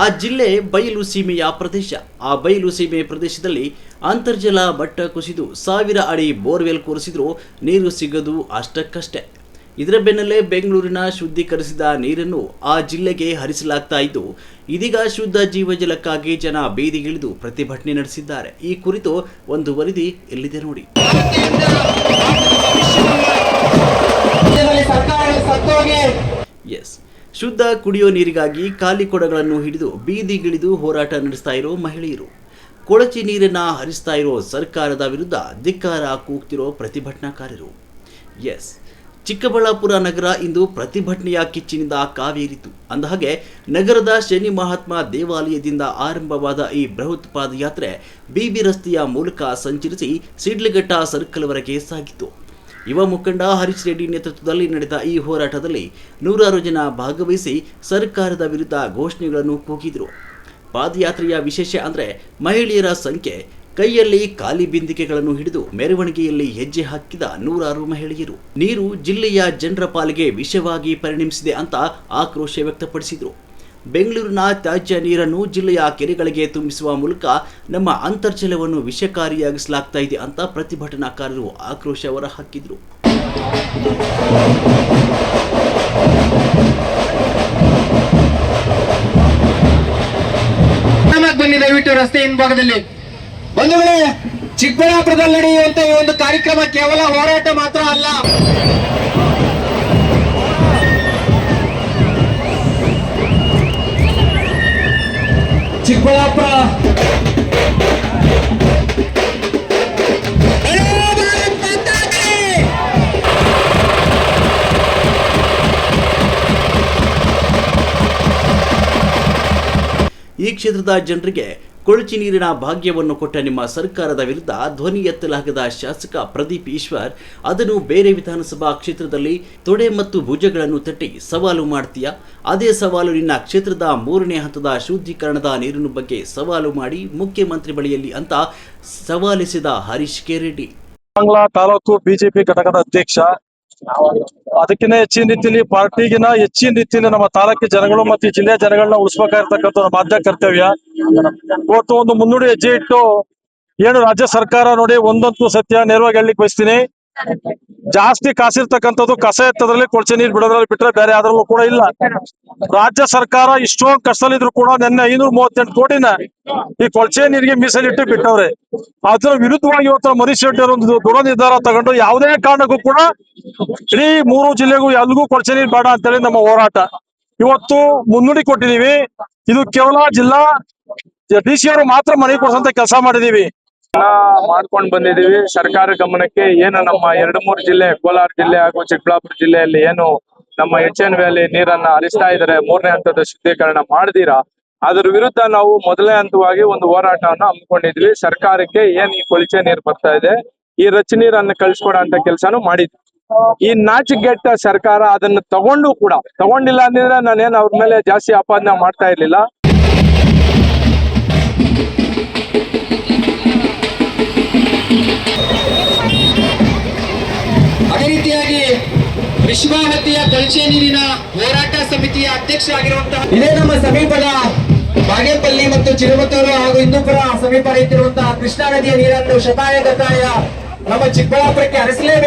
ಆ ಜಿಲ್ಲೆ ಬಯಲು ಸೀಮೆಯ ಪ್ರದೇಶ. ಆ ಬಯಲು ಸೀಮೆ ಪ್ರದೇಶದಲ್ಲಿ ಅಂತರ್ಜಲ ಮಟ್ಟ ಕುಸಿದು 1000 ಅಡಿ ಬೋರ್ವೆಲ್ ಕೊರೆಸಿದ್ರೂ ನೀರು ಸಿಗದು ಅಷ್ಟಕ್ಕಷ್ಟೇ. ಇದರ ಬೆನ್ನಲ್ಲೇ ಬೆಂಗಳೂರಿನ ಶುದ್ಧೀಕರಿಸಿದ ನೀರನ್ನು ಆ ಜಿಲ್ಲೆಗೆ ಹರಿಸಲಾಗ್ತಾ ಇದ್ದು, ಇದೀಗ ಶುದ್ಧ ಜೀವಜಲಕ್ಕಾಗಿ ಜನ ಬೀದಿಗಿಳಿದು ಪ್ರತಿಭಟನೆ ನಡೆಸಿದ್ದಾರೆ. ಈ ಕುರಿತು ಒಂದು ವರದಿ ಎಲ್ಲಿದೆ ನೋಡಿ. ಎಸ್, ಶುದ್ಧ ಕುಡಿಯೋ ನೀರಿಗಾಗಿ ಖಾಲಿ ಕೊಡಗಳನ್ನು ಹಿಡಿದು ಬೀದಿಗಿಳಿದು ಹೋರಾಟ ನಡೆಸ್ತಾ ಇರೋ ಮಹಿಳೆಯರು, ಕೊಳಚೆ ನೀರನ್ನ ಹರಿಸ್ತಾ ಇರೋ ಸರ್ಕಾರದ ವಿರುದ್ಧ ಧಿಕ್ಕಾರ ಕೂಗ್ತಿರೋ ಪ್ರತಿಭಟನಾಕಾರರು. ಎಸ್, ಚಿಕ್ಕಬಳ್ಳಾಪುರ ನಗರ ಇಂದು ಪ್ರತಿಭಟನೆಯ ಕಿಚ್ಚಿನಿಂದ ಕಾವೇರಿತು. ಅಂದಹಾಗೆ ನಗರದ ಶನಿ ಮಹಾತ್ಮ ದೇವಾಲಯದಿಂದ ಆರಂಭವಾದ ಈ ಬೃಹತ್ ಪಾದಯಾತ್ರೆ ಬಿಬಿ ರಸ್ತೆಯ ಮೂಲಕ ಸಂಚರಿಸಿ ಸಿಡ್ಲಘಟ್ಟ ಸರ್ಕಲ್ವರೆಗೆ ಸಾಗಿತು. ಯುವ ಮುಖಂಡ ಹರೀಶ್ ರೆಡ್ಡಿ ನೇತೃತ್ವದಲ್ಲಿ ನಡೆದ ಈ ಹೋರಾಟದಲ್ಲಿ 100 ಜನ ಭಾಗವಹಿಸಿ ಸರ್ಕಾರದ ವಿರುದ್ಧ ಘೋಷಣೆಗಳನ್ನು ಕೂಗಿದರು. ಪಾದಯಾತ್ರೆಯ ವಿಶೇಷ ಅಂದರೆ ಮಹಿಳೆಯರ ಸಂಖ್ಯೆ. ಕೈಯಲ್ಲಿ ಖಾಲಿ ಬಿಂದಿಗೆಗಳನ್ನು ಹಿಡಿದು ಮೆರವಣಿಗೆಯಲ್ಲಿ ಹೆಜ್ಜೆ ಹಾಕಿದ 100 ಮಹಿಳೆಯರು. ನೀರು ಜಿಲ್ಲೆಯ ಜನರ ಪಾಲಿಗೆ ವಿಷವಾಗಿ ಪರಿಣಮಿಸಿದೆ ಅಂತ ಆಕ್ರೋಶ ವ್ಯಕ್ತಪಡಿಸಿದರು. ಬೆಂಗಳೂರಿನ ತ್ಯಾಜ್ಯ ನೀರನ್ನು ಜಿಲ್ಲೆಯ ಕೆರೆಗಳಿಗೆ ತುಂಬಿಸುವ ಮೂಲಕ ನಮ್ಮ ಅಂತರ್ಜಲವನ್ನು ವಿಷಕಾರಿಯಾಗಿಸಲಾಗ್ತಾ ಇದೆ ಅಂತ ಪ್ರತಿಭಟನಾಕಾರರು ಆಕ್ರೋಶ ಹೊರಹಾಕಿದರು. ಬನ್ನಿ ದಯವಿಟ್ಟು ರಸ್ತೆ ಹಿಂಭಾಗದಲ್ಲಿ ಬಂಧುಗಳೇ, ಚಿಕ್ಕಬಳ್ಳಾಪುರದಲ್ಲಿ ನಡೆಯುವಂತ ಈ ಒಂದು ಕಾರ್ಯಕ್ರಮ ಕೇವಲ ಹೋರಾಟ ಮಾತ್ರ ಅಲ್ಲ. ಚಿಕ್ಕಬಳ್ಳಾಪುರ ಈ ಕ್ಷೇತ್ರದ ಜನರಿಗೆ ಕೊಳಚೆ ನೀರಿನ ಭಾಗ್ಯವನ್ನು ಕೊಟ್ಟ ನಿಮ್ಮ ಸರ್ಕಾರದ ವಿರುದ್ಧ ಧ್ವನಿ ಎತ್ತಲಾಗದ ಶಾಸಕ ಪ್ರದೀಪ್ ಈಶ್ವರ್ ಅದನ್ನು ಬೇರೆ ವಿಧಾನಸಭಾ ಕ್ಷೇತ್ರದಲ್ಲಿ ತೊಡೆ ಮತ್ತು ಭುಜಗಳನ್ನು ತಟ್ಟಿ ಸವಾಲು ಮಾಡ್ತೀಯಾ? ಅದೇ ಸವಾಲು ನಿನ್ನ ಕ್ಷೇತ್ರದ 3ನೇ ಹಂತದ ಶುದ್ಧೀಕರಣದ ನೀರಿನ ಬಗ್ಗೆ ಸವಾಲು ಮಾಡಿ ಮುಖ್ಯಮಂತ್ರಿ ಬಳಿಯಲ್ಲಿ ಅಂತ ಸವಾಲಿಸಿದ ಹರೀಶ್ ಕೆ ರೆಡ್ಡಿ. ತಾಲೂಕು ಬಿಜೆಪಿ ಘಟಕದ ಅಧ್ಯಕ್ಷ. ಅದಕ್ಕಿಂತ ಹೆಚ್ಚಿನ ರೀತಿಯಲ್ಲಿ ಪಾರ್ಟಿಗಿನ ಹೆಚ್ಚಿನ ರೀತಿಯಲ್ಲಿ ನಮ್ಮ ತಾಲೂಕಿನ ಜನಗಳು ಮತ್ತು ಜಿಲ್ಲೆಯ ಜನಗಳನ್ನ ಉಳಿಸಬೇಕಾಗಿರ್ತಕ್ಕಂಥ ನಮ್ಮ ಆದ್ಯ ಕರ್ತವ್ಯ. ಇವತ್ತು ಒಂದು ಮುನ್ನುಡಿ ಹೆಜ್ಜೆ ಇಟ್ಟು ಏನು ರಾಜ್ಯ ಸರ್ಕಾರ ನೋಡಿ, ಒಂದಂತೂ ಸತ್ಯ ನೇರವಾಗಿ ಹೇಳಲಿಕ್ಕೆ ಬಯಸ್ತೀನಿ, ಜಾಸ್ತಿ ಕಾಸಿರ್ತಕ್ಕಂಥದ್ದು ಕಸ ಎತ್ತದ್ರಲ್ಲಿ, ಕೊಳಚೆ ನೀರು ಬಿಡೋದ್ರಲ್ಲಿ ಬಿಟ್ರೆ ಬೇರೆ ಯಾವ್ದ್ರಲ್ಲೂ ಕೂಡ ಇಲ್ಲ. ರಾಜ್ಯ ಸರ್ಕಾರ ಇಷ್ಟೊಂದು ಕಷ್ಟದಲ್ಲಿದ್ರು ಕೂಡ ನಿನ್ನೆ 538 ಕೋಟಿನ ಈ ಕೊಳಚೆ ನೀರಿಗೆ ಮೀಸಲಿಟ್ಟು ಬಿಟ್ಟವ್ರೆ. ಅದರ ವಿರುದ್ಧವಾಗಿ ಇವತ್ತು ಮನುಷ್ಯರು ಒಂದು ದೃಢ ನಿರ್ಧಾರ ತಗೊಂಡು ಯಾವುದೇ ಕಾರಣಕ್ಕೂ ಕೂಡ ಇಡೀ 3 ಜಿಲ್ಲೆಗೂ ಎಲ್ಗೂ ಕೊಳಚೆ ನೀರು ಬೇಡ ಅಂತೇಳಿ ನಮ್ಮ ಹೋರಾಟ ಇವತ್ತು ಮುನ್ನುಡಿ ಕೊಟ್ಟಿದೀವಿ. ಇದು ಕೇವಲ ಜಿಲ್ಲಾ ಡಿಸಿ ಅವರು ಮಾತ್ರ ಮನೆ ಕೊಡಿಸಂತ ಕೆಲಸ ಮಾಡಿದೀವಿ, ಮಾಡ್ಕೊಂಡು ಬಂದಿದೀವಿ. ಸರ್ಕಾರ ಗಮನಕ್ಕೆ ಏನು ನಮ್ಮ 2-3 ಜಿಲ್ಲೆ, ಕೋಲಾರ ಜಿಲ್ಲೆ ಹಾಗೂ ಚಿಕ್ಕಬಳ್ಳಾಪುರ ಜಿಲ್ಲೆಯಲ್ಲಿ ಏನು ನಮ್ಮ HN ವ್ಯಾಲಿ ನೀರನ್ನ ಹರಿಸ್ತಾ ಇದ್ದಾರೆ, 3ನೇ ಹಂತದ ಶುದ್ಧೀಕರಣ ಮಾಡದಿರಾ, ಅದ್ರ ವಿರುದ್ಧ ನಾವು ಮೊದಲನೇ ಹಂತವಾಗಿ ಒಂದು ಹೋರಾಟವನ್ನು ಹಮ್ಮಿಕೊಂಡಿದ್ವಿ. ಸರ್ಕಾರಕ್ಕೆ ಏನ್ ಈ ಕೊಳಚೆ ನೀರು ಬರ್ತಾ ಇದೆ, ಈ ರಚ ನೀರನ್ನು ಕಳ್ಸಿಕೊಡೋ ಅಂತ ಕೆಲಸನೂ ಮಾಡಿದ್ವಿ. ಈ ನಾಚಿಗೆಟ್ಟ ಸರ್ಕಾರ ಅದನ್ನ ತಗೊಂಡಿಲ್ಲ ಅಂದ್ರೆ ನಾನೇನು ಅವ್ರ ಮೇಲೆ ಜಾಸ್ತಿ ಆಪಾದನೆ ಮಾಡ್ತಾ ಇರ್ಲಿಲ್ಲ. ಅದೇ ರೀತಿಯಾಗಿ ವಿಶ್ವಾವತಿಯ ಕೊಳಚೆ ನೀರಿನ ಹೋರಾಟ ಸಮಿತಿಯ ಅಧ್ಯಕ್ಷ ಆಗಿರುವಂತಹ ಇದೇ ನಮ್ಮ ಸಮೀಪದ ಬಾಗೇಪಲ್ಲಿ ಮತ್ತು ಚಿರುಮತ್ತೂರು ಹಾಗೂ ಹಿಂದೂಪುರ ಸಮೀಪ ರೈತಿರುವಂತಹ ಕೃಷ್ಣಾ ನದಿಯ ನೀರನ್ನು ಶತಾಯ ಗತಾಯ ನಮ್ಮ ಚಿಕ್ಕಬಳ್ಳಾಪುರಕ್ಕೆ ಹರಿಸಲೇಬೇಕು.